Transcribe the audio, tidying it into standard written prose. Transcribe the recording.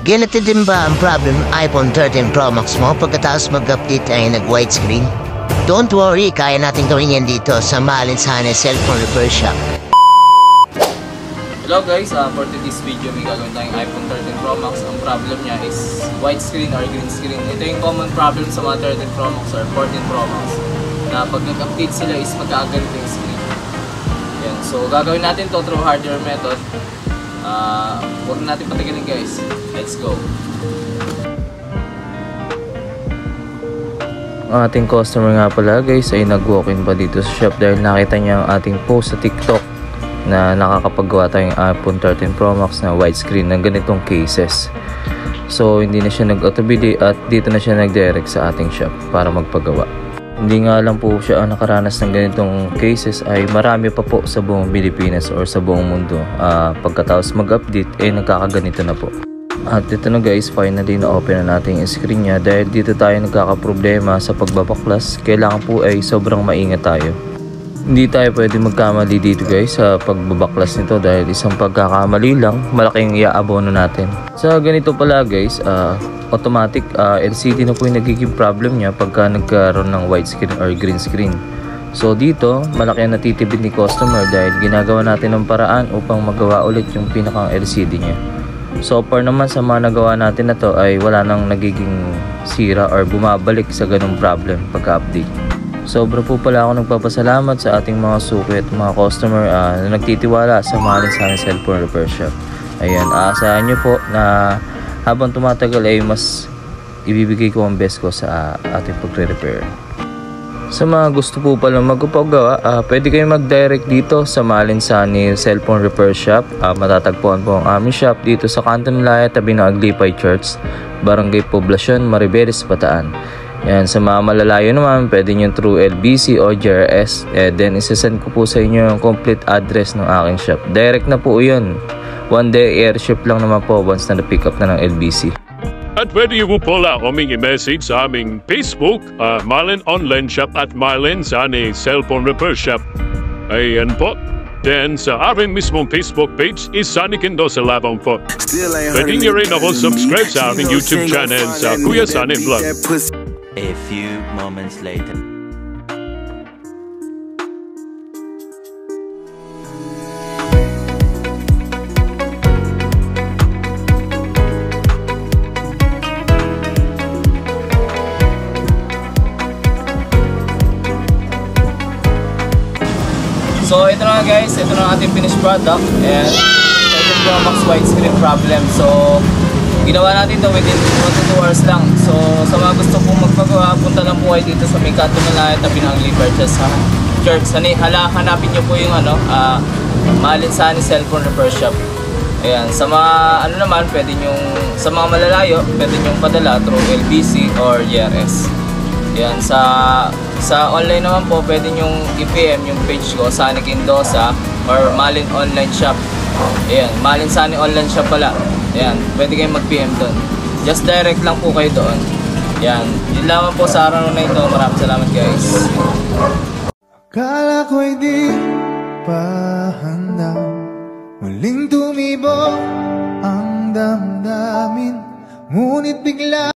Ganito din ba ang problem ng iPhone 13 Pro Max mo pagkatapos mag-update ay nag-widescreen? Don't worry, kaya natin gawin yan dito sa maalinsanang cellphone repair shop. Hello guys, for today's video may gagawin tayong iPhone 13 Pro Max. Ang problem niya is widescreen or green screen. Ito yung common problem sa mga 13 Pro Max or 14 Pro Max, na pag nag-update sila is magkakaganito yung screen. Yan. So gagawin natin to through hardware method. Huwag natin patagalin guys. Let's go! Ang ating customer nga pala guys ay nag-walk-in pa dito sa shop dahil nakita niya ang ating post sa TikTok na nakakapagawa tayong iPhone 13 Pro Max na widescreen ng ganitong cases. So hindi na siya nag-autobili at dito na siya nag-direct sa ating shop para magpagawa. Hindi nga lang po siya ang nakaranas ng ganitong cases, ay marami pa po sa buong Pilipinas or sa buong mundo. Pagkatapos mag-update nagkakaganito na po. At ito na guys, finally na-open na natin yung screen niya dahil dito tayo nagkakaproblema sa pagbabaklas. Kailangan po ay sobrang maingat tayo. Hindi tayo pwede magkamali dito guys sa pagbabaklas nito dahil isang pagkakamali lang, malaking iaabono natin. Sa ganito pala guys, automatic LCD na po yung nagiging problem niya pagka nagkaroon ng widescreen or green screen. So dito, malaki ang natitibid ni customer dahil ginagawa natin ng paraan upang magawa ulit yung pinakang LCD niya. So far naman sa mga nagawa natin na to ay wala nang nagiging sira or bumabalik sa ganung problem pagka-update. Sobra po pala ako nagpapasalamat sa ating mga suki at mga customer na nagtitiwala sa maalinsanang cellphone repair shop. Ayan, aasahan nyo po na habang tumatagal ay mas ibibigay ko ang best ko sa ating pagre-repair. Sa mga gusto po pala magpapagawa, pwede kayong mag-direct dito sa maalinsanang cellphone repair shop. Matatagpuan po ang aming shop dito sa Kanto Nilaya, tabi ng Aglipay Church, Barangay Poblacion, Maribeles, Bataan. Yan, sa mga malalayo naman, pwede nyo through LBC o GRS. Then, isasend ko po sa inyo yung complete address ng aking shop. Direct na po yun. One day airship lang naman po once na na-pick up na ng LBC. At pwede nyo po pala kaming i-message sa aming Facebook, Marlin Online Shop at Marlin Sane Cellphone Repair Shop. Ayan po. Then, sa aming mismong Facebook page is Sunny Kindosa Labang po. Pwede nyo rin ako subscribe sa aming YouTube channel sa Kuya Sunny Vlog. A few moments later. So ito na guys, ito na ang ating finished product and ito yung Max widescreen problem. So ginawa natin ito within 1 to 2 hours lang. So sa mga gusto pong magpagawa, punta lang po kayo dito sa may Kanto Nilaya, tabi ng Aglipay Church. Hanapin nyo po yung maalinsanang cellphone repair shop. Ayan, sa mga naman, pwede nyong, sa mga malalayo, pwede nyong padala through LBC or GRS. Ayan, sa online naman po, pwede nyong i-PM yung page ko, Sunny Kindosa or Malin Online Shop. Ayan, Malin Sunny Online Shop pala. Ayan, pwede kayong mag-PM doon. Just direct lang po kayo doon. Ayan, yun lamang po sa araw na ito. Maraming salamat guys. Akala ko'y di pa handa, muling tumibo ang damdamin, ngunit bigla